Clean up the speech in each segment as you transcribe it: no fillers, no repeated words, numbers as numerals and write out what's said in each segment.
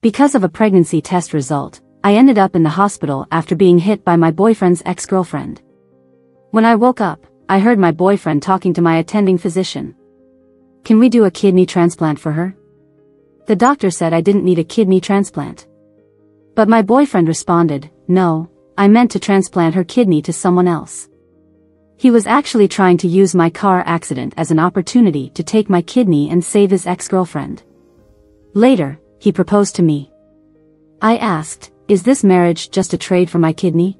Because of a pregnancy test result, I ended up in the hospital after being hit by my boyfriend's ex-girlfriend. When I woke up, I heard my boyfriend talking to my attending physician. "Can we do a kidney transplant for her?" The doctor said I didn't need a kidney transplant. But my boyfriend responded, "No, I meant to transplant her kidney to someone else." He was actually trying to use my car accident as an opportunity to take my kidney and save his ex-girlfriend. Later, he proposed to me. I asked, "Is this marriage just a trade for my kidney?"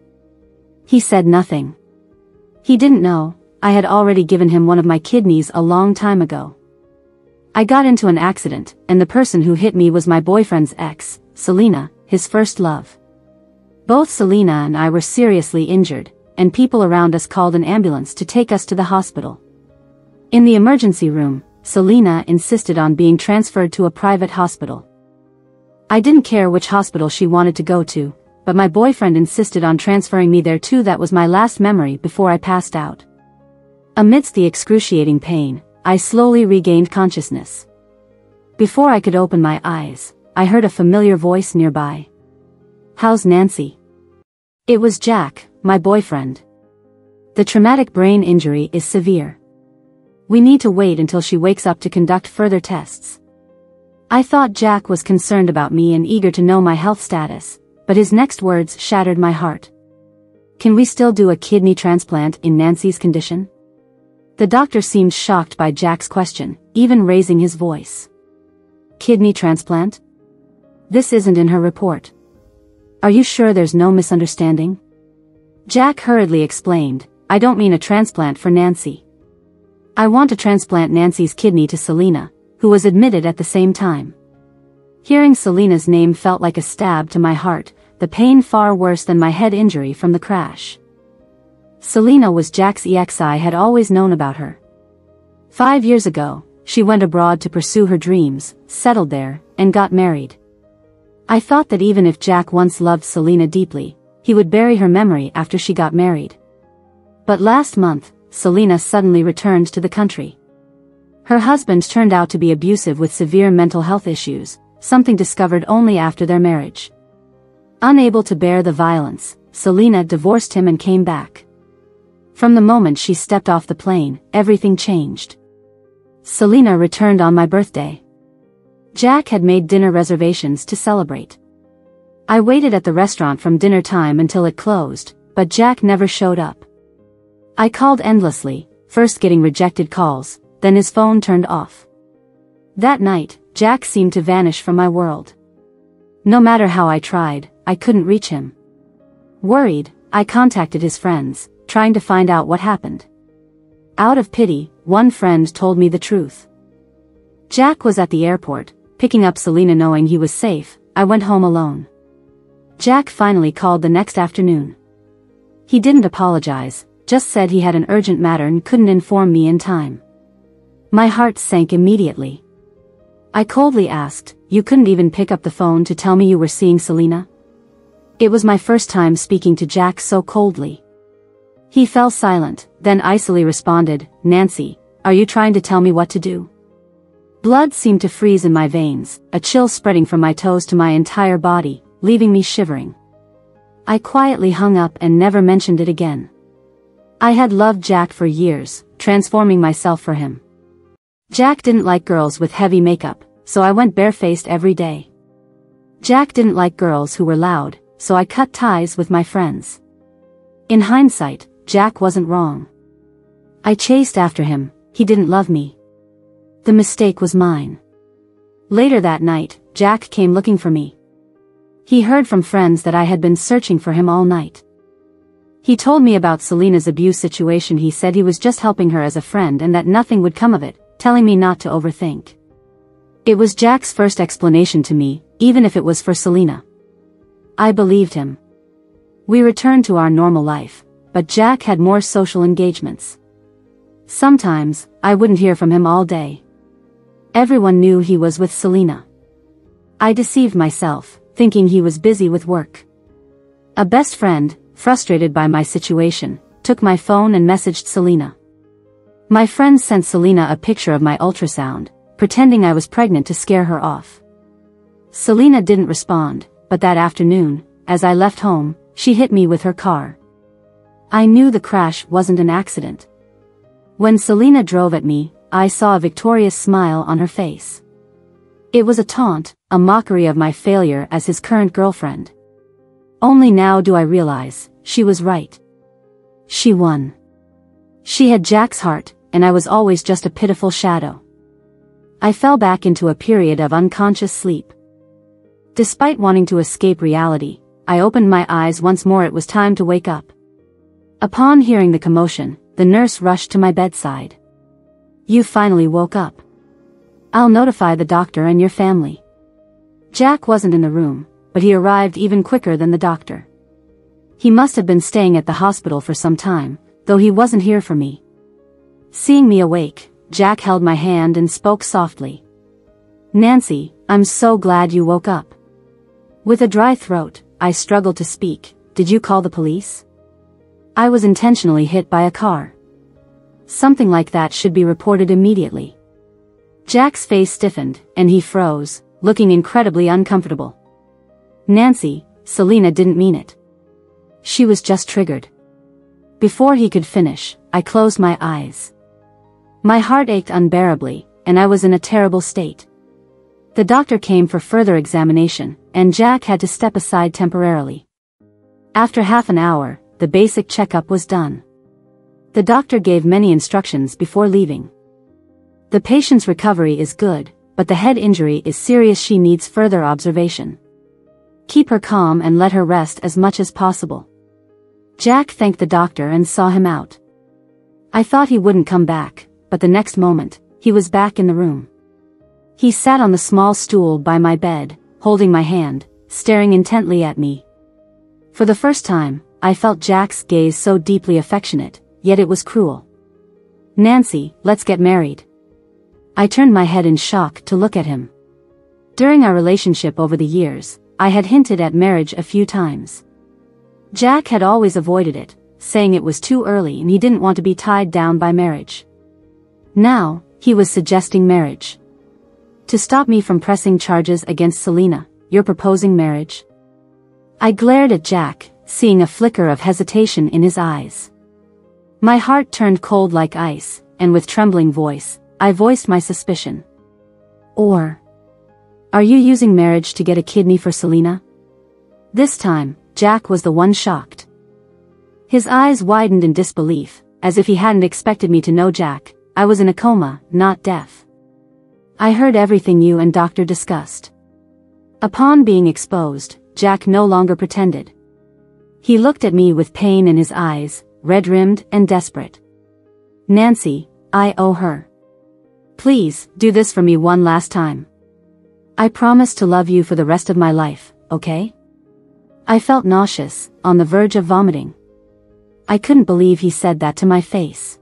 He said nothing. He didn't know, I had already given him one of my kidneys a long time ago. I got into an accident, and the person who hit me was my boyfriend's ex, Selena, his first love. Both Selena and I were seriously injured, and people around us called an ambulance to take us to the hospital. In the emergency room, Selena insisted on being transferred to a private hospital. I didn't care which hospital she wanted to go to, but my boyfriend insisted on transferring me there too. That was my last memory before I passed out. Amidst the excruciating pain, I slowly regained consciousness. Before I could open my eyes, I heard a familiar voice nearby. "How's Nancy?" It was Jack, my boyfriend. "The traumatic brain injury is severe. We need to wait until she wakes up to conduct further tests." I thought Jack was concerned about me and eager to know my health status, but his next words shattered my heart. "Can we still do a kidney transplant in Nancy's condition?" The doctor seemed shocked by Jack's question, even raising his voice. "Kidney transplant? This isn't in her report. Are you sure there's no misunderstanding?" Jack hurriedly explained, "I don't mean a transplant for Nancy. I want to transplant Nancy's kidney to Selena, who was admitted at the same time." Hearing Selena's name felt like a stab to my heart, the pain far worse than my head injury from the crash. Selena was Jack's ex. I had always known about her. 5 years ago, she went abroad to pursue her dreams, settled there, and got married. I thought that even if Jack once loved Selena deeply, he would bury her memory after she got married. But last month, Selena suddenly returned to the country. Her husband turned out to be abusive with severe mental health issues, something discovered only after their marriage. Unable to bear the violence, Selena divorced him and came back. From the moment she stepped off the plane, everything changed. Selena returned on my birthday. Jack had made dinner reservations to celebrate. I waited at the restaurant from dinner time until it closed, but Jack never showed up. I called endlessly, first getting rejected calls, then his phone turned off. That night, Jack seemed to vanish from my world. No matter how I tried, I couldn't reach him. Worried, I contacted his friends, trying to find out what happened. Out of pity, one friend told me the truth. Jack was at the airport, picking up Selena. Knowing he was safe, I went home alone. Jack finally called the next afternoon. He didn't apologize, just said he had an urgent matter and couldn't inform me in time. My heart sank immediately. I coldly asked, "You couldn't even pick up the phone to tell me you were seeing Selena?" It was my first time speaking to Jack so coldly. He fell silent, then icily responded, "Nancy, are you trying to tell me what to do?" Blood seemed to freeze in my veins, a chill spreading from my toes to my entire body, leaving me shivering. I quietly hung up and never mentioned it again. I had loved Jack for years, transforming myself for him. Jack didn't like girls with heavy makeup, so I went barefaced every day. Jack didn't like girls who were loud, so I cut ties with my friends. In hindsight, Jack wasn't wrong. I chased after him, he didn't love me. The mistake was mine. Later that night, Jack came looking for me. He heard from friends that I had been searching for him all night. He told me about Selena's abuse situation. He said he was just helping her as a friend and that nothing would come of it, telling me not to overthink. It was Jack's first explanation to me, even if it was for Selena. I believed him. We returned to our normal life, but Jack had more social engagements. Sometimes, I wouldn't hear from him all day. Everyone knew he was with Selena. I deceived myself, thinking he was busy with work. A best friend, frustrated by my situation, took my phone and messaged Selena. My friend sent Selena a picture of my ultrasound, pretending I was pregnant to scare her off. Selena didn't respond, but that afternoon, as I left home, she hit me with her car. I knew the crash wasn't an accident. When Selena drove at me, I saw a victorious smile on her face. It was a taunt, a mockery of my failure as his current girlfriend. Only now do I realize, she was right. She won. She had Jack's heart, and I was always just a pitiful shadow. I fell back into a period of unconscious sleep. Despite wanting to escape reality, I opened my eyes once more. It was time to wake up. Upon hearing the commotion, the nurse rushed to my bedside. You finally woke up. I'll notify the doctor and your family. Jack wasn't in the room, but he arrived even quicker than the doctor. He must have been staying at the hospital for some time, though he wasn't here for me. Seeing me awake, Jack held my hand and spoke softly. Nancy, I'm so glad you woke up. With a dry throat, I struggled to speak. Did you call the police? I was intentionally hit by a car. Something like that should be reported immediately. Jack's face stiffened, and he froze, looking incredibly uncomfortable. Nancy, Selena didn't mean it. She was just triggered. Before he could finish, I closed my eyes. My heart ached unbearably, and I was in a terrible state. The doctor came for further examination, and Jack had to step aside temporarily. After half an hour, the basic checkup was done. The doctor gave many instructions before leaving. The patient's recovery is good, but the head injury is serious. She needs further observation. Keep her calm and let her rest as much as possible. Jack thanked the doctor and saw him out. I thought he wouldn't come back, but the next moment, he was back in the room. He sat on the small stool by my bed, holding my hand, staring intently at me. For the first time, I felt Jack's gaze so deeply affectionate, yet it was cruel. Nancy, let's get married. I turned my head in shock to look at him. During our relationship over the years, I had hinted at marriage a few times. Jack had always avoided it, saying it was too early and he didn't want to be tied down by marriage. Now, he was suggesting marriage. To stop me from pressing charges against Selena, you're proposing marriage? I glared at Jack, seeing a flicker of hesitation in his eyes. My heart turned cold like ice, and with trembling voice, I voiced my suspicion. Or, are you using marriage to get a kidney for Selena? This time, Jack was the one shocked. His eyes widened in disbelief, as if he hadn't expected me to know. Jack, I was in a coma, not deaf. I heard everything you and doctor discussed. Upon being exposed, Jack no longer pretended. He looked at me with pain in his eyes, red-rimmed and desperate. Nancy, I owe her. Please, do this for me one last time. I promise to love you for the rest of my life, okay? I felt nauseous, on the verge of vomiting. I couldn't believe he said that to my face.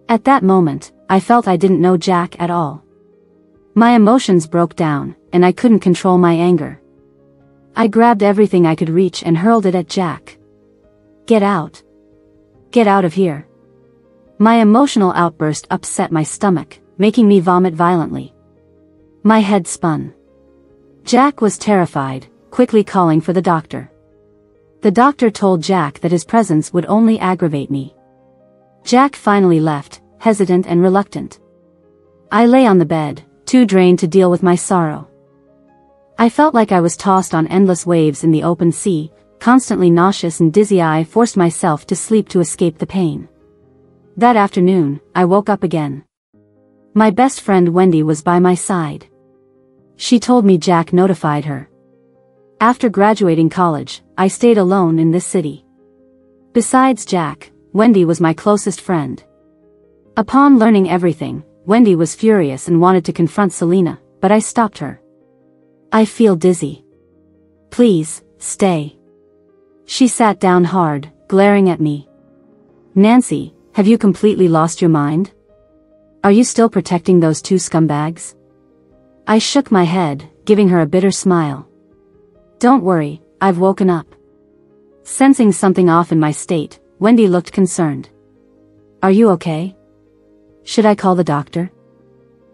At that moment, I felt I didn't know Jack at all. My emotions broke down, and I couldn't control my anger. I grabbed everything I could reach and hurled it at Jack. Get out. Get out of here. My emotional outburst upset my stomach, making me vomit violently. My head spun. Jack was terrified, quickly calling for the doctor. The doctor told Jack that his presence would only aggravate me. Jack finally left, hesitant and reluctant. I lay on the bed, too drained to deal with my sorrow. I felt like I was tossed on endless waves in the open sea, constantly nauseous and dizzy. I forced myself to sleep to escape the pain. That afternoon, I woke up again. My best friend Wendy was by my side. She told me Jack notified her. After graduating college, I stayed alone in this city. Besides Jack, Wendy was my closest friend. Upon learning everything, Wendy was furious and wanted to confront Selena, but I stopped her. I feel dizzy. Please, stay. She sat down hard, glaring at me. Nancy, have you completely lost your mind? Are you still protecting those two scumbags? I shook my head, giving her a bitter smile. Don't worry, I've woken up. Sensing something off in my state, Wendy looked concerned. Are you okay? Should I call the doctor?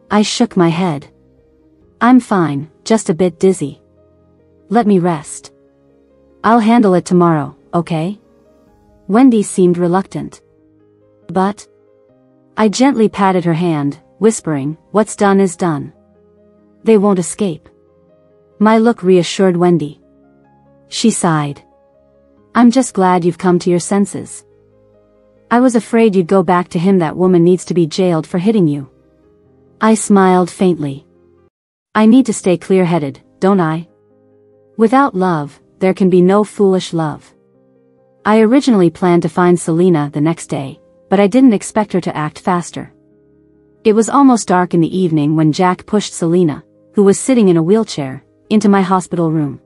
I shook my head. I'm fine, just a bit dizzy. Let me rest. I'll handle it tomorrow, okay? Wendy seemed reluctant. But I gently patted her hand, whispering, what's done is done. They won't escape. My look reassured Wendy. She sighed. I'm just glad you've come to your senses. I was afraid you'd go back to him. That woman needs to be jailed for hitting you. I smiled faintly. I need to stay clear-headed, don't I? Without love, there can be no foolish love. I originally planned to find Selena the next day, but I didn't expect her to act faster. It was almost dark in the evening when Jack pushed Selena, who was sitting in a wheelchair, into my hospital room.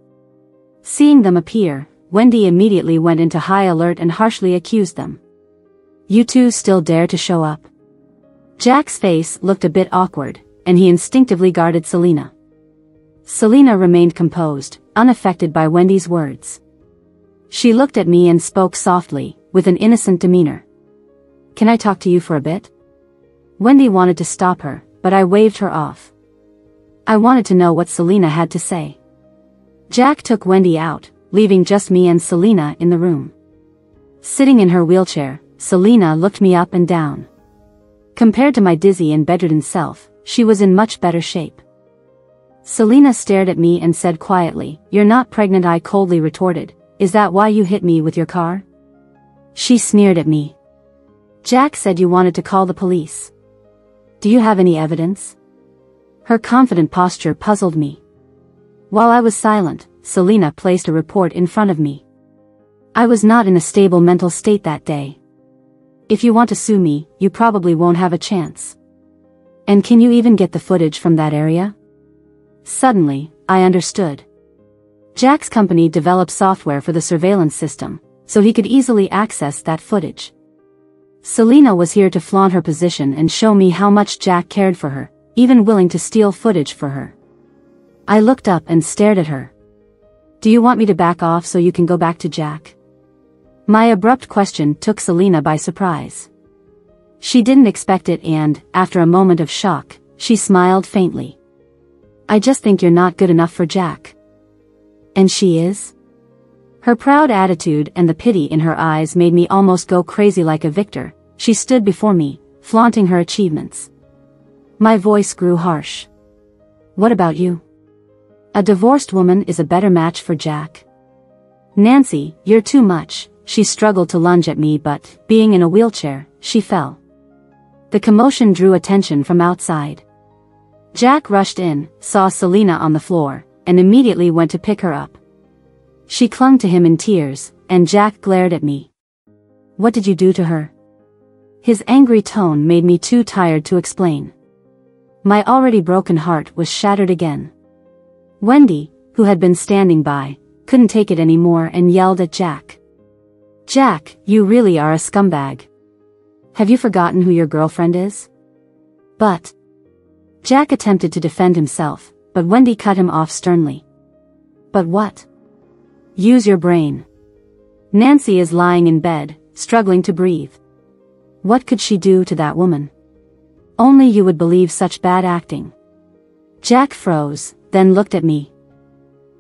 Seeing them appear, Wendy immediately went into high alert and harshly accused them. You two still dare to show up? Jack's face looked a bit awkward, and he instinctively guarded Selena. Selena remained composed, unaffected by Wendy's words. She looked at me and spoke softly, with an innocent demeanor. Can I talk to you for a bit? Wendy wanted to stop her, but I waved her off. I wanted to know what Selena had to say. Jack took Wendy out, leaving just me and Selena in the room. Sitting in her wheelchair, Selena looked me up and down. Compared to my dizzy and bedridden self, she was in much better shape. Selena stared at me and said quietly, You're not pregnant, I coldly retorted. Is that why you hit me with your car? She sneered at me. Jack said you wanted to call the police. Do you have any evidence? Her confident posture puzzled me. While I was silent, Selena placed a report in front of me. I was not in a stable mental state that day. If you want to sue me, you probably won't have a chance. And can you even get the footage from that area? Suddenly, I understood. Jack's company developed software for the surveillance system, so he could easily access that footage. Selena was here to flaunt her position and show me how much Jack cared for her, even willing to steal footage for her. I looked up and stared at her. Do you want me to back off so you can go back to Jack? My abrupt question took Selena by surprise. She didn't expect it and, after a moment of shock, she smiled faintly. I just think you're not good enough for Jack. And she is? Her proud attitude and the pity in her eyes made me almost go crazy. Like a victor, she stood before me, flaunting her achievements. My voice grew harsh. What about you? A divorced woman is a better match for Jack. Nancy, you're too much. She struggled to lunge at me, but, being in a wheelchair, she fell. The commotion drew attention from outside. Jack rushed in, saw Selena on the floor, and immediately went to pick her up. She clung to him in tears, and Jack glared at me. What did you do to her? His angry tone made me too tired to explain. My already broken heart was shattered again. Wendy, who had been standing by, couldn't take it anymore and yelled at Jack. Jack, you really are a scumbag. Have you forgotten who your girlfriend is? But Jack attempted to defend himself, but Wendy cut him off sternly. But what? Use your brain. Nancy is lying in bed, struggling to breathe. What could she do to that woman? Only you would believe such bad acting. Jack froze, then looked at me.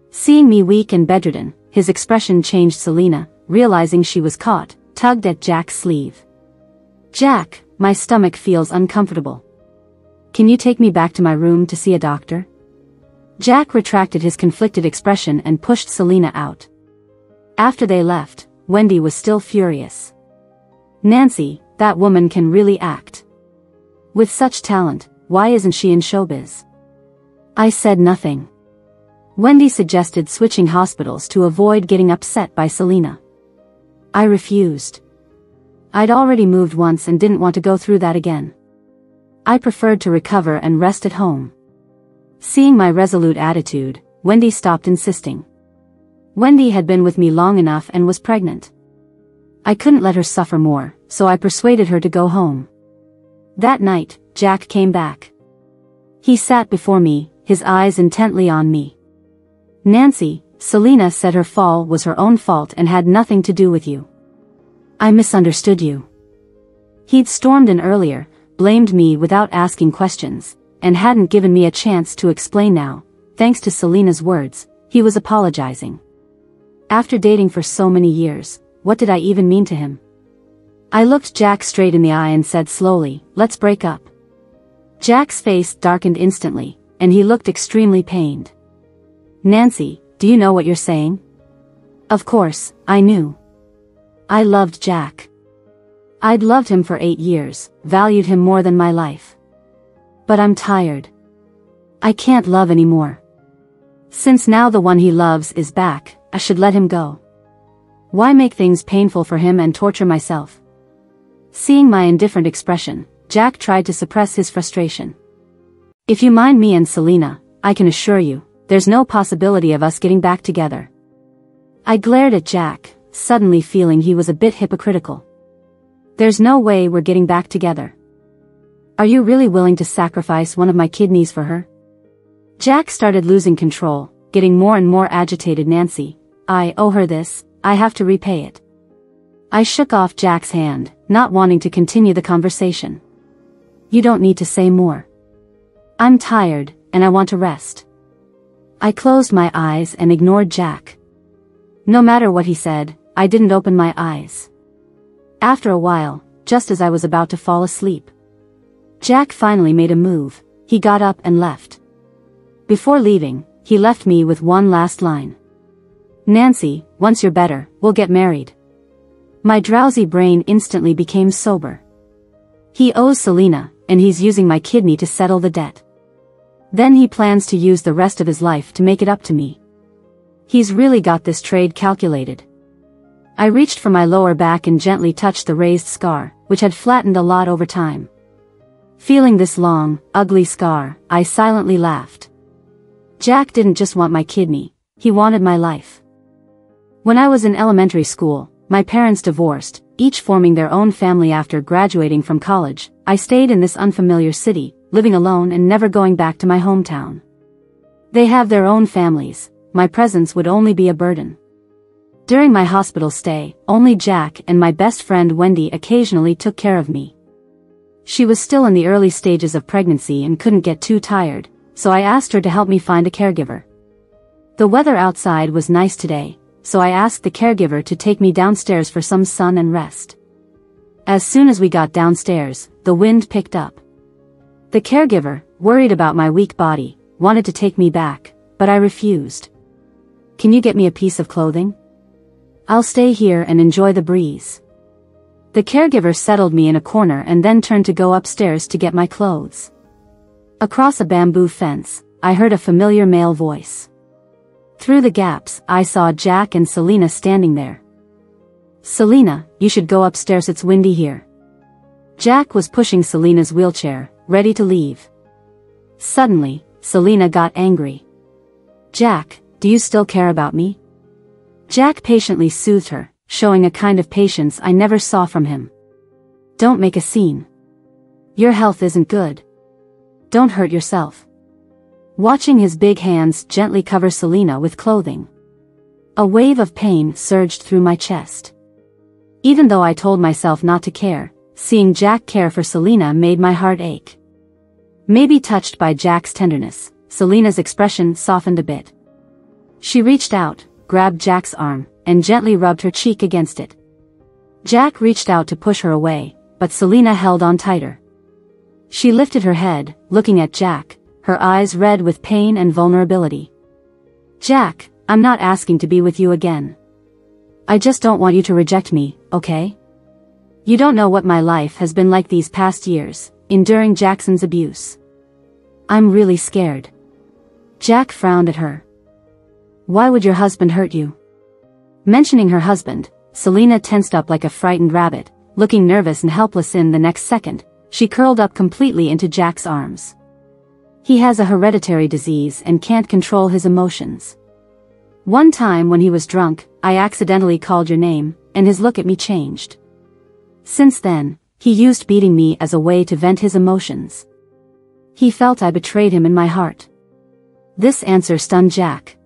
Seeing me weak and bedridden, his expression changed. Selena, realizing she was caught, tugged at Jack's sleeve. Jack, my stomach feels uncomfortable. Can you take me back to my room to see a doctor? Jack retracted his conflicted expression and pushed Selena out. After they left, Wendy was still furious. Nancy, that woman can really act. With such talent, why isn't she in showbiz? I said nothing. Wendy suggested switching hospitals to avoid getting upset by Selena. I refused. I'd already moved once and didn't want to go through that again. I preferred to recover and rest at home. Seeing my resolute attitude, Wendy stopped insisting. Wendy had been with me long enough and was pregnant. I couldn't let her suffer more, so I persuaded her to go home. That night, Jack came back. He sat before me, his eyes intently on me. Nancy, Selena said her fall was her own fault and had nothing to do with you. I misunderstood you. He'd stormed in earlier, blamed me without asking questions, and hadn't given me a chance to explain now. Thanks to Selena's words, he was apologizing. After dating for so many years, what did I even mean to him? I looked Jack straight in the eye and said slowly, "Let's break up." Jack's face darkened instantly, and he looked extremely pained. "Nancy, do you know what you're saying?" Of course, I knew. I loved Jack. I'd loved him for 8 years, valued him more than my life. But I'm tired. I can't love anymore. Since now the one he loves is back, I should let him go. Why make things painful for him and torture myself? Seeing my indifferent expression, Jack tried to suppress his frustration. "If you mind me and Selena, I can assure you, there's no possibility of us getting back together." I glared at Jack, suddenly feeling he was a bit hypocritical. "There's no way we're getting back together. Are you really willing to sacrifice one of my kidneys for her?" Jack started losing control, getting more and more agitated. "Nancy, I owe her this, I have to repay it." I shook off Jack's hand, not wanting to continue the conversation. "You don't need to say more. I'm tired, and I want to rest." I closed my eyes and ignored Jack. No matter what he said, I didn't open my eyes. After a while, just as I was about to fall asleep, Jack finally made a move. He got up and left. Before leaving, he left me with one last line. "Nancy, once you're better, we'll get married." My drowsy brain instantly became sober. He owes Selena, and he's using my kidney to settle the debt. Then he plans to use the rest of his life to make it up to me. He's really got this trade calculated. I reached for my lower back and gently touched the raised scar, which had flattened a lot over time. Feeling this long, ugly scar, I silently laughed. Jack didn't just want my kidney, he wanted my life. When I was in elementary school, my parents divorced, each forming their own family. After graduating from college, I stayed in this unfamiliar city, living alone and never going back to my hometown. They have their own families, my presence would only be a burden. During my hospital stay, only Jack and my best friend Wendy occasionally took care of me. She was still in the early stages of pregnancy and couldn't get too tired, so I asked her to help me find a caregiver. The weather outside was nice today, so I asked the caregiver to take me downstairs for some sun and rest. As soon as we got downstairs, the wind picked up. The caregiver, worried about my weak body, wanted to take me back, but I refused. "Can you get me a piece of clothing? I'll stay here and enjoy the breeze." The caregiver settled me in a corner and then turned to go upstairs to get my clothes. Across a bamboo fence, I heard a familiar male voice. Through the gaps, I saw Jack and Selena standing there. "Selena, you should go upstairs, it's windy here." Jack was pushing Selena's wheelchair, ready to leave. Suddenly, Selena got angry. "Jack, do you still care about me?" Jack patiently soothed her, showing a kind of patience I never saw from him. "Don't make a scene. Your health isn't good. Don't hurt yourself." Watching his big hands gently cover Selena with clothing, a wave of pain surged through my chest. Even though I told myself not to care, seeing Jack care for Selena made my heart ache. Maybe touched by Jack's tenderness, Selena's expression softened a bit. She reached out, grabbed Jack's arm, and gently rubbed her cheek against it. Jack reached out to push her away, but Selena held on tighter. She lifted her head, looking at Jack, her eyes red with pain and vulnerability. "Jack, I'm not asking to be with you again. I just don't want you to reject me, okay? You don't know what my life has been like these past years, enduring Jackson's abuse. I'm really scared." Jack frowned at her. "Why would your husband hurt you?" Mentioning her husband, Selena tensed up like a frightened rabbit, looking nervous and helpless. In the next second, she curled up completely into Jack's arms. "He has a hereditary disease and can't control his emotions. One time when he was drunk, I accidentally called your name, and his look at me changed. Since then, he used beating me as a way to vent his emotions. He felt I betrayed him in my heart." This answer stunned Jack.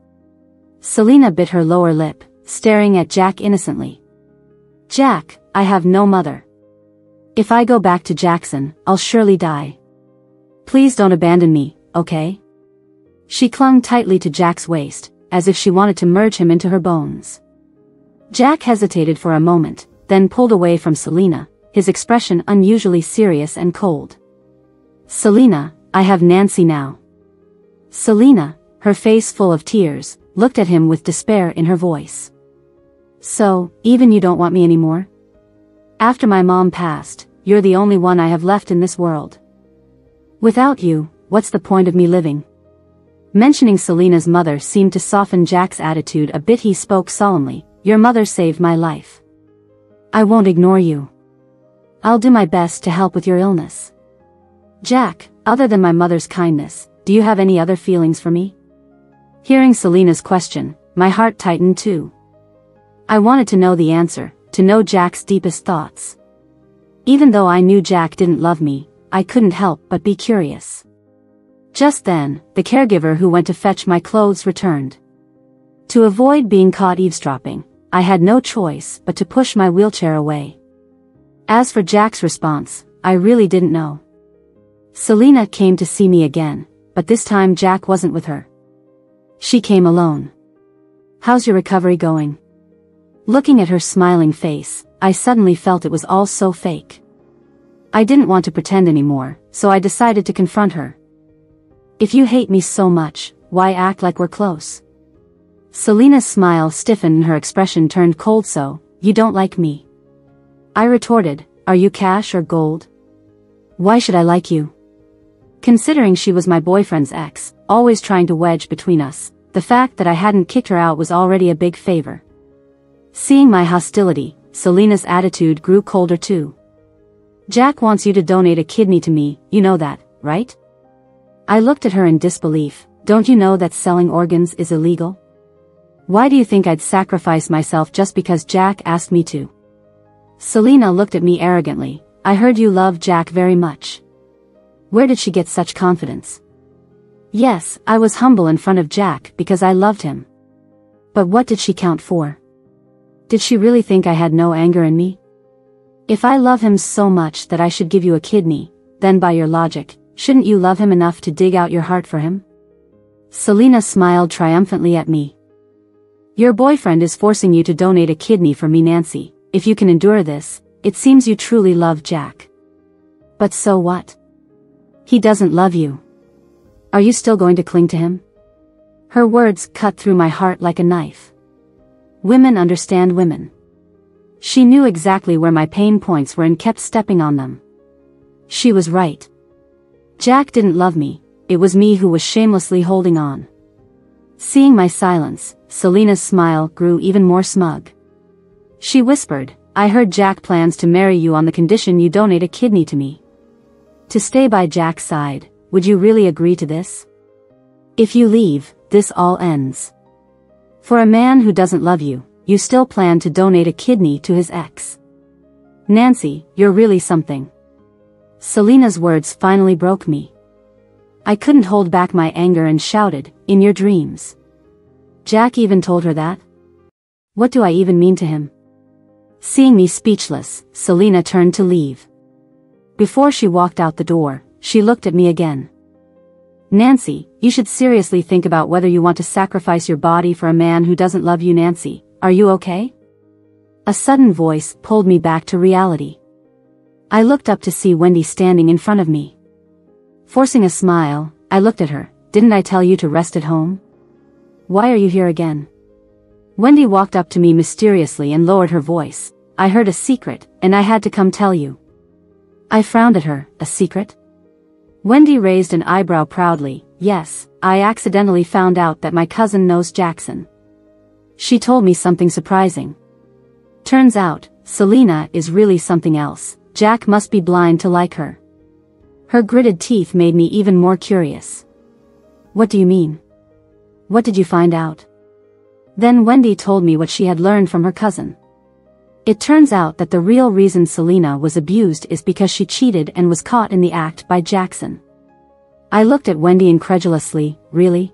Selena bit her lower lip, staring at Jack innocently. "Jack, I have no mother. If I go back to Jackson, I'll surely die. Please don't abandon me, okay? She clung tightly to Jack's waist, as if she wanted to merge him into her bones. Jack hesitated for a moment, then pulled away from Selena, his expression unusually serious and cold. Selena, I have Nancy now. Selena, her face full of tears, looked at him with despair in her voice. So, even you don't want me anymore? After my mom passed, you're the only one I have left in this world. Without you, what's the point of me living? Mentioning Selena's mother seemed to soften Jack's attitude a bit. He spoke solemnly, your mother saved my life. I won't ignore you. I'll do my best to help with your illness. Jack, other than my mother's kindness, do you have any other feelings for me? Hearing Selena's question, my heart tightened too. I wanted to know the answer, to know Jack's deepest thoughts. Even though I knew Jack didn't love me, I couldn't help but be curious. Just then, the caregiver who went to fetch my clothes returned. To avoid being caught eavesdropping, I had no choice but to push my wheelchair away. As for Jack's response, I really didn't know. Selena came to see me again, but this time Jack wasn't with her. She came alone. How's your recovery going? Looking at her smiling face, I suddenly felt it was all so fake. I didn't want to pretend anymore, so I decided to confront her. If you hate me so much, why act like we're close? Selena's smile stiffened and her expression turned cold. So, you don't like me? I retorted, are you cash or gold? Why should I like you? Considering she was my boyfriend's ex, always trying to wedge between us, the fact that I hadn't kicked her out was already a big favor. Seeing my hostility, Selena's attitude grew colder too. Jack wants you to donate a kidney to me, you know that, right? I looked at her in disbelief. Don't you know that selling organs is illegal? Why do you think I'd sacrifice myself just because Jack asked me to? Selena looked at me arrogantly. I heard you love Jack very much. Where did she get such confidence? Yes, I was humble in front of Jack because I loved him. But what did she count for? Did she really think I had no anger in me? If I love him so much that I should give you a kidney, then by your logic, shouldn't you love him enough to dig out your heart for him? Selena smiled triumphantly at me. Your boyfriend is forcing you to donate a kidney for me, Nancy. If you can endure this, it seems you truly love Jack. But so what? He doesn't love you. Are you still going to cling to him? Her words cut through my heart like a knife. Women understand women. She knew exactly where my pain points were and kept stepping on them. She was right. Jack didn't love me, it was me who was shamelessly holding on. Seeing my silence, Selena's smile grew even more smug. She whispered, I heard Jack plans to marry you on the condition you donate a kidney to me. To stay by Jack's side, would you really agree to this? If you leave, this all ends. For a man who doesn't love you, you still plan to donate a kidney to his ex. Nancy, you're really something. Selena's words finally broke me. I couldn't hold back my anger and shouted, in your dreams. Jack even told her that? What do I even mean to him? Seeing me speechless, Selena turned to leave. Before she walked out the door, she looked at me again. Nancy, you should seriously think about whether you want to sacrifice your body for a man who doesn't love you. Nancy, are you okay? A sudden voice pulled me back to reality. I looked up to see Wendy standing in front of me. Forcing a smile, I looked at her. Didn't I tell you to rest at home? Why are you here again? Wendy walked up to me mysteriously and lowered her voice. I heard a secret, and I had to come tell you. I frowned at her. A secret? Wendy raised an eyebrow proudly. Yes, I accidentally found out that my cousin knows Jackson. She told me something surprising. Turns out, Selena is really something else. Jack must be blind to like her. Her gritted teeth made me even more curious. What do you mean? What did you find out? Then Wendy told me what she had learned from her cousin. It turns out that the real reason Selena was abused is because she cheated and was caught in the act by Jackson. I looked at Wendy incredulously. Really?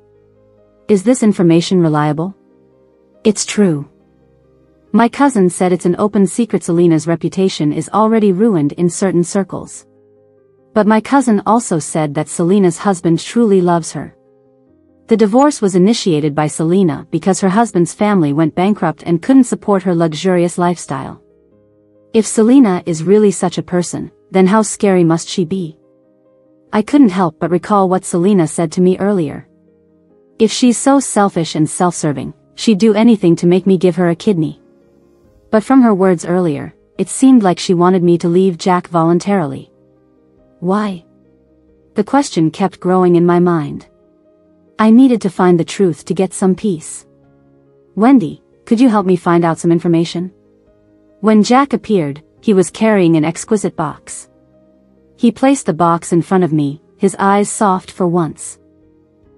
Is this information reliable? It's true. My cousin said it's an open secret. Selena's reputation is already ruined in certain circles. But my cousin also said that Selena's husband truly loves her. The divorce was initiated by Selena because her husband's family went bankrupt and couldn't support her luxurious lifestyle. If Selena is really such a person, then how scary must she be? I couldn't help but recall what Selena said to me earlier. If she's so selfish and self-serving, she'd do anything to make me give her a kidney. But from her words earlier, it seemed like she wanted me to leave Jack voluntarily. Why? The question kept growing in my mind. I needed to find the truth to get some peace. Wendy, could you help me find out some information? When Jack appeared, he was carrying an exquisite box. He placed the box in front of me, his eyes soft for once.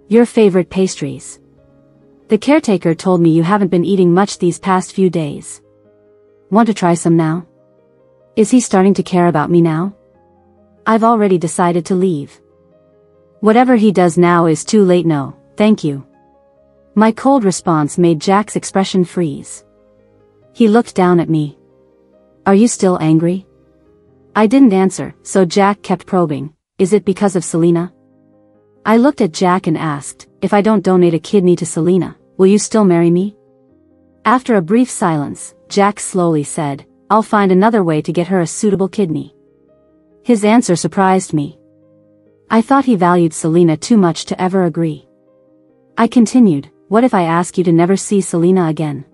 Your favorite pastries. The caretaker told me you haven't been eating much these past few days. Want to try some now? Is he starting to care about me now? I've already decided to leave. Whatever he does now is too late. No, thank you. My cold response made Jack's expression freeze. He looked down at me. Are you still angry? I didn't answer, so Jack kept probing. Is it because of Selena? I looked at Jack and asked, if I don't donate a kidney to Selena, will you still marry me? After a brief silence, Jack slowly said, I'll find another way to get her a suitable kidney. His answer surprised me. I thought he valued Selena too much to ever agree. I continued, what if I ask you to never see Selena again?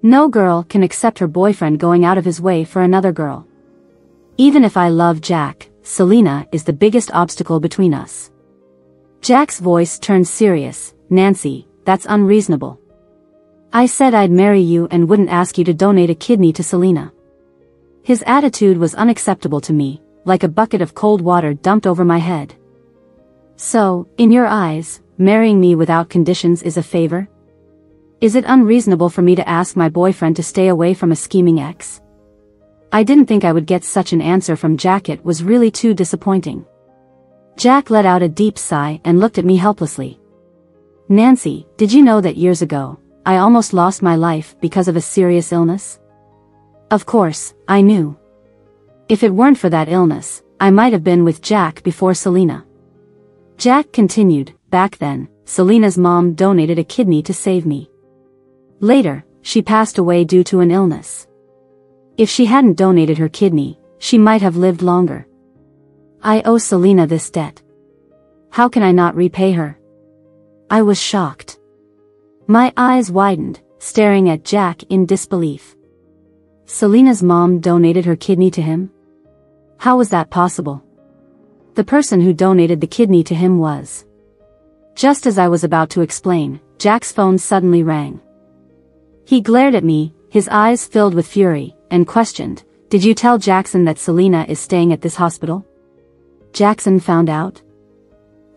No girl can accept her boyfriend going out of his way for another girl. Even if I love Jack, Selena is the biggest obstacle between us. Jack's voice turned serious. Nancy, that's unreasonable. I said I'd marry you and wouldn't ask you to donate a kidney to Selena. His attitude was unacceptable to me, like a bucket of cold water dumped over my head. So, in your eyes, marrying me without conditions is a favor? Is it unreasonable for me to ask my boyfriend to stay away from a scheming ex? I didn't think I would get such an answer from Jack. It was really too disappointing. Jack let out a deep sigh and looked at me helplessly. Nancy, did you know that years ago, I almost lost my life because of a serious illness? Of course, I knew. If it weren't for that illness, I might have been with Jack before Selena. Jack continued, back then, Selena's mom donated a kidney to save me. Later, she passed away due to an illness. If she hadn't donated her kidney, she might have lived longer. I owe Selena this debt. How can I not repay her? I was shocked. My eyes widened, staring at Jack in disbelief. Selena's mom donated her kidney to him? How was that possible? The person who donated the kidney to him was... Just as I was about to explain, Jack's phone suddenly rang. He glared at me, his eyes filled with fury, and questioned, Did you tell Jackson that Selena is staying at this hospital? Jackson found out?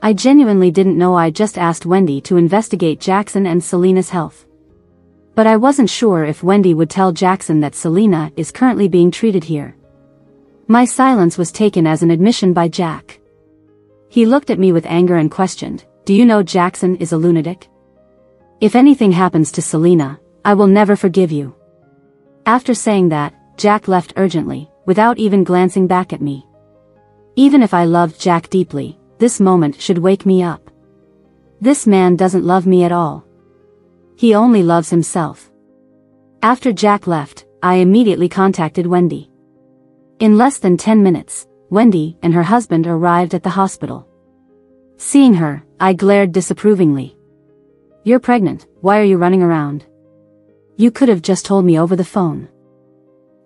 I genuinely didn't know. I just asked Wendy to investigate Jackson and Selena's health. But I wasn't sure if Wendy would tell Jackson that Selena is currently being treated here. My silence was taken as an admission by Jack. He looked at me with anger and questioned, Do you know Jackson is a lunatic? If anything happens to Selena, I will never forgive you. After saying that, Jack left urgently, without even glancing back at me. Even if I loved Jack deeply, this moment should wake me up. This man doesn't love me at all. He only loves himself. After Jack left, I immediately contacted Wendy. In less than 10 minutes, Wendy and her husband arrived at the hospital. Seeing her, I glared disapprovingly. You're pregnant, why are you running around? You could have just told me over the phone.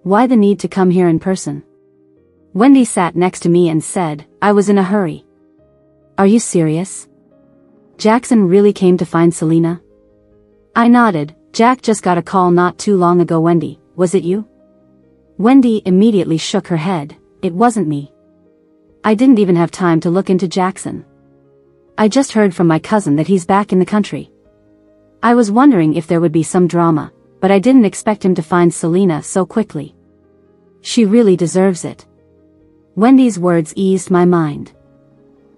Why the need to come here in person? Wendy sat next to me and said, I was in a hurry. Are you serious? Jackson really came to find Selena? I nodded. Jack just got a call not too long ago. Wendy, was it you? Wendy immediately shook her head. It wasn't me. I didn't even have time to look into Jackson. I just heard from my cousin that he's back in the country. I was wondering if there would be some drama, but I didn't expect him to find Selena so quickly. She really deserves it. Wendy's words eased my mind.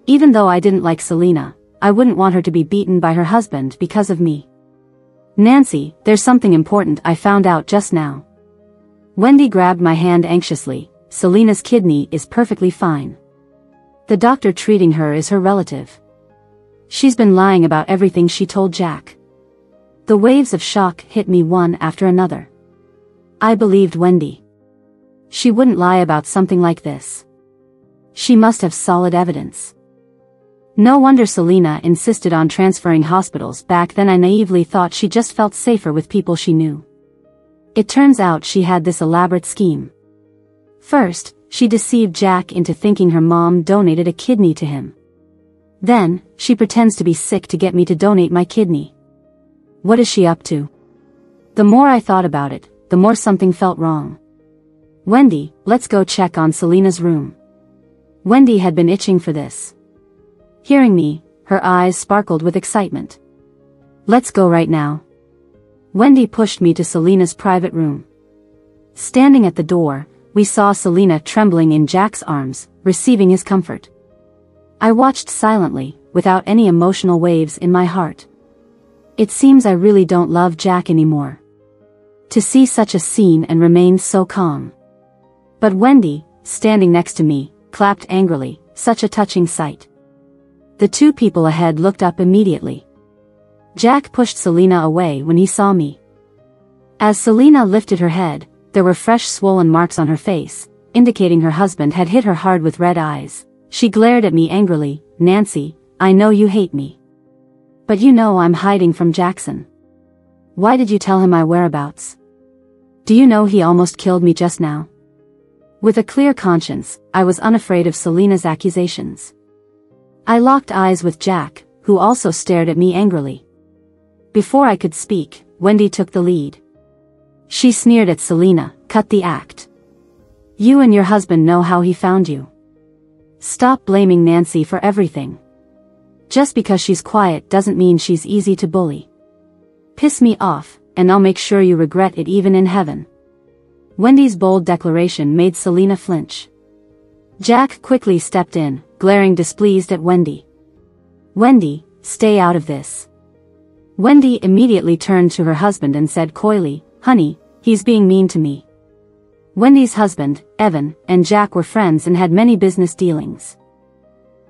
Even though I didn't like Selena, I wouldn't want her to be beaten by her husband because of me. Nancy, there's something important I found out just now. Wendy grabbed my hand anxiously. Selena's kidney is perfectly fine. The doctor treating her is her relative. She's been lying about everything she told Jack. The waves of shock hit me one after another. I believed Wendy. She wouldn't lie about something like this. She must have solid evidence. No wonder Selena insisted on transferring hospitals back then. I naively thought she just felt safer with people she knew. It turns out she had this elaborate scheme. First, she deceived Jack into thinking her mom donated a kidney to him. Then, she pretends to be sick to get me to donate my kidney. What is she up to? The more I thought about it, the more something felt wrong. Wendy, let's go check on Selena's room. Wendy had been itching for this. Hearing me, her eyes sparkled with excitement. Let's go right now. Wendy pushed me to Selena's private room. Standing at the door, we saw Selena trembling in Jack's arms, receiving his comfort. I watched silently, without any emotional waves in my heart. It seems I really don't love Jack anymore. To see such a scene and remain so calm. But Wendy, standing next to me, clapped angrily, such a touching sight. The two people ahead looked up immediately. Jack pushed Selena away when he saw me. As Selena lifted her head, there were fresh swollen marks on her face, indicating her husband had hit her hard with red eyes. She glared at me angrily. Nancy, I know you hate me. But you know I'm hiding from Jackson. Why did you tell him my whereabouts? Do you know he almost killed me just now? With a clear conscience, I was unafraid of Selena's accusations. I locked eyes with Jack, who also stared at me angrily. Before I could speak, Wendy took the lead. She sneered at Selena, cut the act. You and your husband know how he found you. Stop blaming Nancy for everything. Just because she's quiet doesn't mean she's easy to bully. Piss me off, and I'll make sure you regret it even in heaven. Wendy's bold declaration made Selena flinch. Jack quickly stepped in, glaring displeased at Wendy. Wendy, stay out of this. Wendy immediately turned to her husband and said coyly, Honey, he's being mean to me. Wendy's husband, Evan, and Jack were friends and had many business dealings.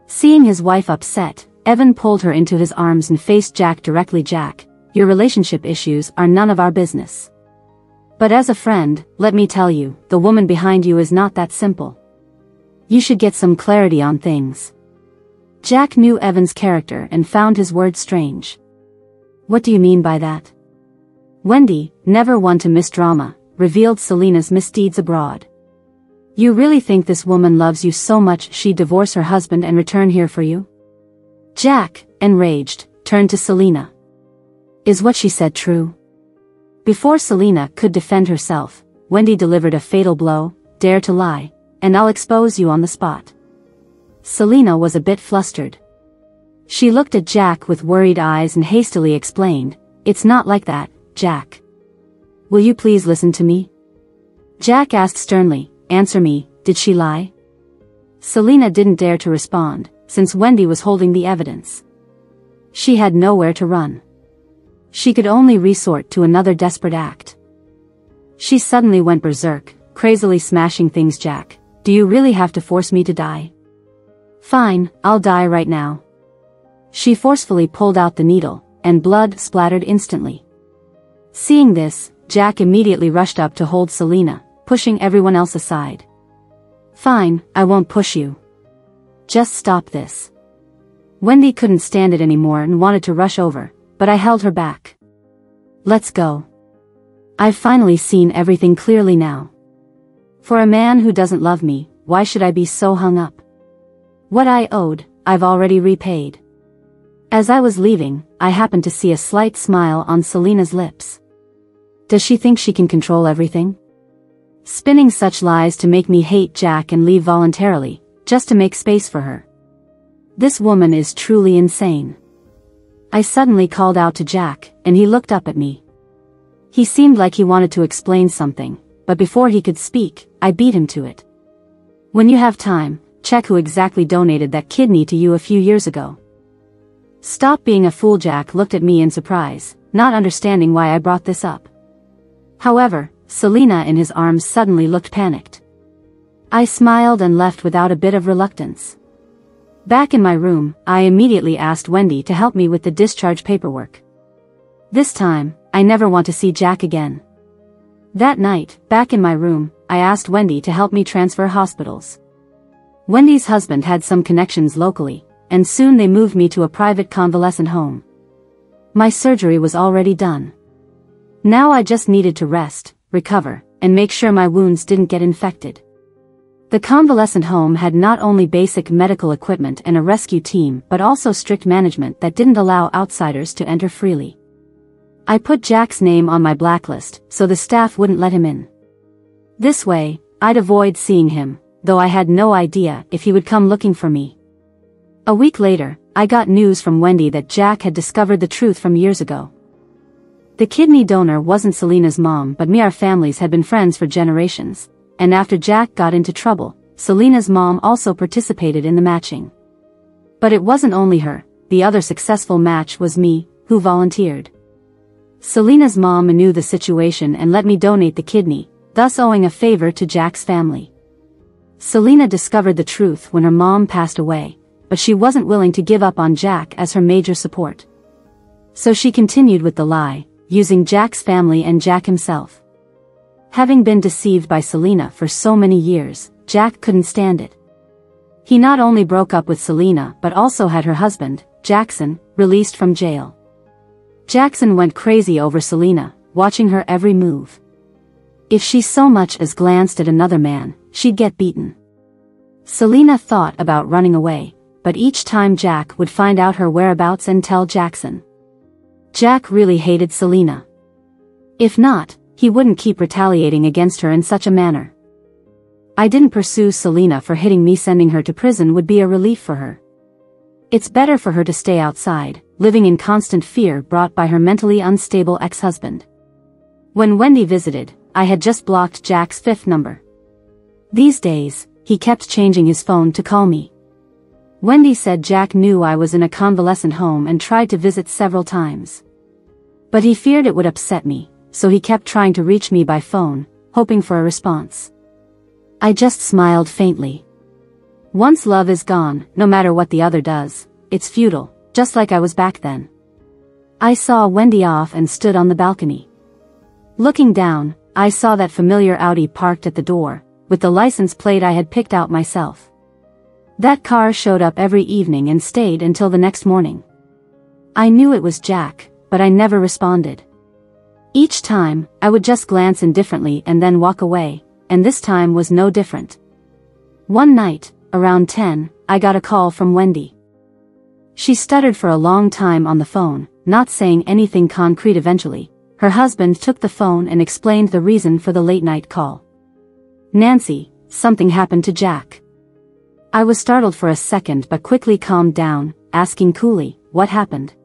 Seeing his wife upset, Evan pulled her into his arms and faced Jack directly. Jack, your relationship issues are none of our business. But as a friend, let me tell you, the woman behind you is not that simple. You should get some clarity on things. Jack knew Evan's character and found his words strange. What do you mean by that? Wendy, never one to miss drama, revealed Selena's misdeeds abroad. You really think this woman loves you so much she'd divorce her husband and return here for you? Jack, enraged, turned to Selena. Is what she said true? Before Selena could defend herself, Wendy delivered a fatal blow. Dare to lie, and I'll expose you on the spot. Selena was a bit flustered. She looked at Jack with worried eyes and hastily explained, It's not like that, Jack. Will you please listen to me? Jack asked sternly, Answer me, did she lie? Selena didn't dare to respond, since Wendy was holding the evidence. She had nowhere to run. She could only resort to another desperate act. She suddenly went berserk, crazily smashing things. Jack, do you really have to force me to die? Fine, I'll die right now. She forcefully pulled out the needle, and blood splattered instantly. Seeing this, Jack immediately rushed up to hold Selena, pushing everyone else aside. Fine, I won't push you. Just stop this. Wendy couldn't stand it anymore and wanted to rush over, but I held her back. Let's go. I've finally seen everything clearly now. For a man who doesn't love me, why should I be so hung up? What I owed, I've already repaid. As I was leaving, I happened to see a slight smile on Selena's lips. Does she think she can control everything? Spinning such lies to make me hate Jack and leave voluntarily, just to make space for her. This woman is truly insane. I suddenly called out to Jack, and he looked up at me. He seemed like he wanted to explain something, but before he could speak, I beat him to it. When you have time, check who exactly donated that kidney to you a few years ago. Stop being a fool. Jack looked at me in surprise, not understanding why I brought this up. However, Selena in his arms suddenly looked panicked. I smiled and left without a bit of reluctance. Back in my room, I immediately asked Wendy to help me with the discharge paperwork. This time, I never want to see Jack again. That night, back in my room, I asked Wendy to help me transfer hospitals. Wendy's husband had some connections locally, and soon they moved me to a private convalescent home. My surgery was already done. Now I just needed to rest, recover, and make sure my wounds didn't get infected. The convalescent home had not only basic medical equipment and a rescue team but also strict management that didn't allow outsiders to enter freely. I put Jack's name on my blacklist so the staff wouldn't let him in. This way, I'd avoid seeing him, though I had no idea if he would come looking for me. A week later, I got news from Wendy that Jack had discovered the truth from years ago. The kidney donor wasn't Selena's mom, but me. Our families had been friends for generations, and after Jack got into trouble, Selena's mom also participated in the matching. But it wasn't only her, the other successful match was me, who volunteered. Selena's mom knew the situation and let me donate the kidney, thus owing a favor to Jack's family. Selena discovered the truth when her mom passed away, but she wasn't willing to give up on Jack as her major support. So she continued with the lie, using Jack's family and Jack himself. Having been deceived by Selena for so many years, Jack couldn't stand it. He not only broke up with Selena but also had her husband, Jackson, released from jail. Jackson went crazy over Selena, watching her every move. If she so much as glanced at another man, she'd get beaten. Selena thought about running away, but each time Jack would find out her whereabouts and tell Jackson. Jack really hated Selena. If not, he wouldn't keep retaliating against her in such a manner. I didn't pursue Selena for hitting me. Sending her to prison would be a relief for her. It's better for her to stay outside, living in constant fear brought by her mentally unstable ex-husband. When Wendy visited, I had just blocked Jack's 5th number. These days, he kept changing his phone to call me. Wendy said Jack knew I was in a convalescent home and tried to visit several times. But he feared it would upset me, so he kept trying to reach me by phone, hoping for a response. I just smiled faintly. Once love is gone, no matter what the other does, it's futile, just like I was back then. I saw Wendy off and stood on the balcony. Looking down, I saw that familiar Audi parked at the door, with the license plate I had picked out myself. That car showed up every evening and stayed until the next morning. I knew it was Jack, but I never responded. Each time, I would just glance indifferently and then walk away, and this time was no different. One night, around 10, I got a call from Wendy. She stuttered for a long time on the phone, not saying anything concrete. Eventually, her husband took the phone and explained the reason for the late-night call. "Nancy, something happened to Jack." I was startled for a second but quickly calmed down, asking coolly, "What happened?"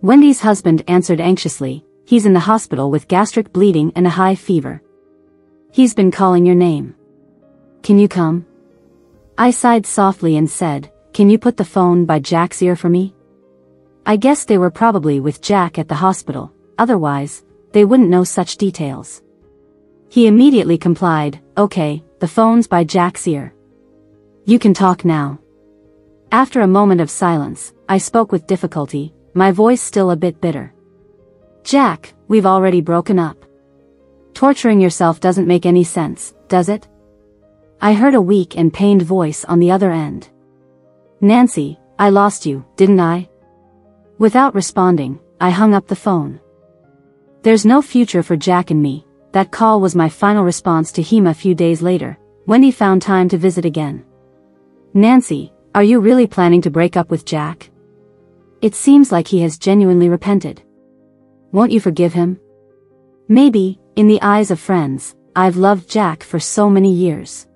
Wendy's husband answered anxiously, "He's in the hospital with gastric bleeding and a high fever. He's been calling your name. Can you come?" I sighed softly and said, "Can you put the phone by Jack's ear for me?" I guess they were probably with Jack at the hospital, otherwise, they wouldn't know such details. He immediately complied, "Okay, the phone's by Jack's ear. You can talk now." After a moment of silence, I spoke with difficulty, my voice still a bit bitter. "Jack, we've already broken up. Torturing yourself doesn't make any sense, does it?" I heard a weak and pained voice on the other end. "Nancy, I lost you, didn't I?" Without responding, I hung up the phone. There's no future for Jack and me. That call was my final response to him. A few days later, Wendy found time to visit again. "Nancy, are you really planning to break up with Jack? It seems like he has genuinely repented. Won't you forgive him?" "Maybe, in the eyes of friends, I've loved Jack for so many years.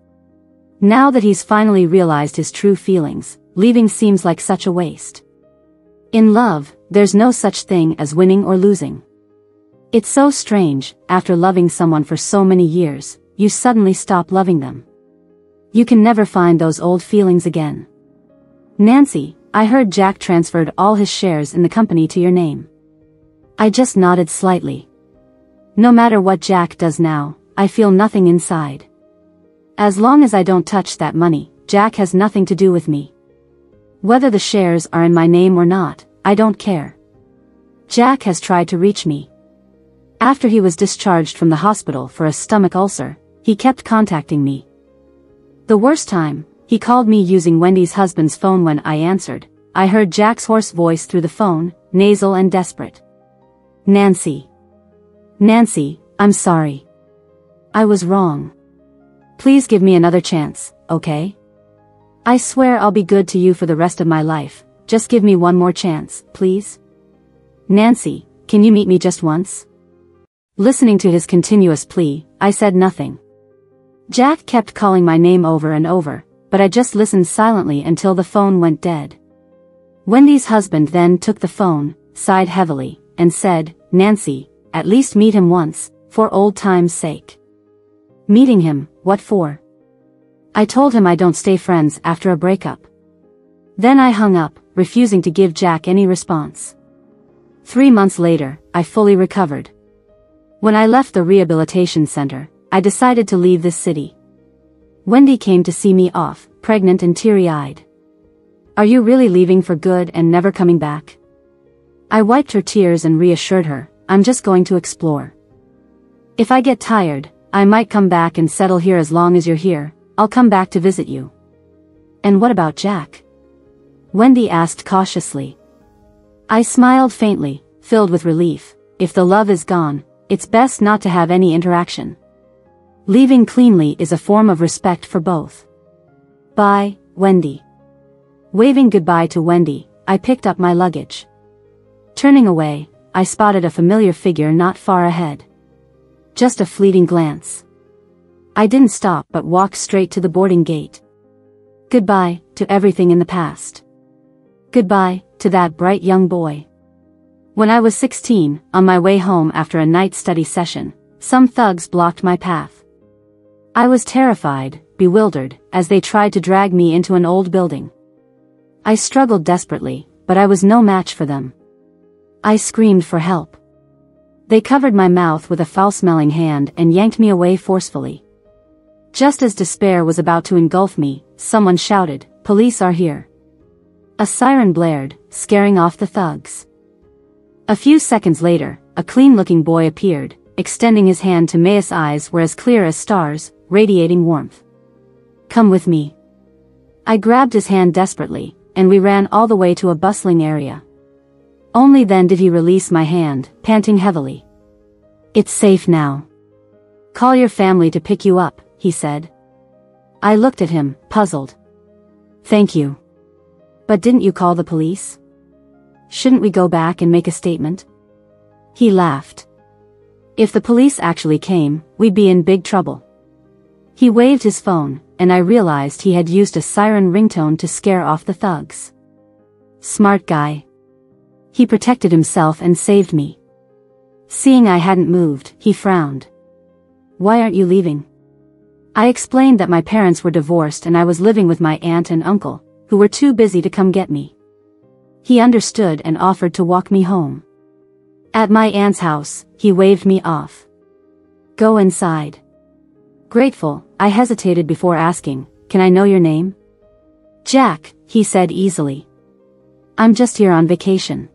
Now that he's finally realized his true feelings, leaving seems like such a waste. In love, there's no such thing as winning or losing. It's so strange, after loving someone for so many years, you suddenly stop loving them. You can never find those old feelings again. Nancy, I heard Jack transferred all his shares in the company to your name." I just nodded slightly. No matter what Jack does now, I feel nothing inside. As long as I don't touch that money, Jack has nothing to do with me. Whether the shares are in my name or not, I don't care. Jack has tried to reach me. After he was discharged from the hospital for a stomach ulcer, he kept contacting me. The worst time, he called me using Wendy's husband's phone. When I answered, I heard Jack's hoarse voice through the phone, nasal and desperate. Nancy. Nancy, I'm sorry. I was wrong. Please give me another chance, okay? I swear I'll be good to you for the rest of my life, just give me one more chance, please? Nancy, can you meet me just once? Listening to his continuous plea, I said nothing. Jack kept calling my name over and over, but I just listened silently until the phone went dead. Wendy's husband then took the phone, sighed heavily, and said, Nancy, at least meet him once, for old time's sake. Meeting him, what for? I told him I don't stay friends after a breakup. Then I hung up, refusing to give Jack any response. 3 months later, I fully recovered. When I left the rehabilitation center, I decided to leave this city. Wendy came to see me off, pregnant and teary-eyed. Are you really leaving for good and never coming back? I wiped her tears and reassured her, I'm just going to explore. If I get tired, I might come back and settle here. As long as you're here, I'll come back to visit you. And what about Jack? Wendy asked cautiously. I smiled faintly, filled with relief. If the love is gone, it's best not to have any interaction. Leaving cleanly is a form of respect for both. Bye, Wendy. Waving goodbye to Wendy, I picked up my luggage. Turning away, I spotted a familiar figure not far ahead. Just a fleeting glance. I didn't stop but walked straight to the boarding gate. Goodbye to everything in the past. Goodbye to that bright young boy. When I was 16, on my way home after a night study session, some thugs blocked my path. I was terrified, bewildered, as they tried to drag me into an old building. I struggled desperately, but I was no match for them. I screamed for help. They covered my mouth with a foul-smelling hand and yanked me away forcefully. Just as despair was about to engulf me, someone shouted, "Police are here." A siren blared, scaring off the thugs. A few seconds later, a clean-looking boy appeared, extending his hand to me. His eyes were as clear as stars, radiating warmth. Come with me. I grabbed his hand desperately, and we ran all the way to a bustling area. Only then did he release my hand, panting heavily. It's safe now. Call your family to pick you up, he said. I looked at him, puzzled. Thank you. But didn't you call the police? Shouldn't we go back and make a statement? He laughed. If the police actually came, we'd be in big trouble. He waved his phone, and I realized he had used a siren ringtone to scare off the thugs. Smart guy. He protected himself and saved me. Seeing I hadn't moved, he frowned. Why aren't you leaving? I explained that my parents were divorced and I was living with my aunt and uncle, who were too busy to come get me. He understood and offered to walk me home. At my aunt's house, he waved me off. Go inside. Grateful, I hesitated before asking, can I know your name? Jack, he said easily. I'm just here on vacation.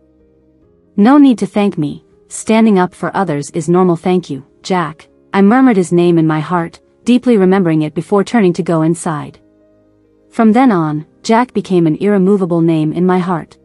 No need to thank me, standing up for others is normal. Thank you, Jack. I murmured his name in my heart, deeply remembering it before turning to go inside. From then on, Jack became an irremovable name in my heart.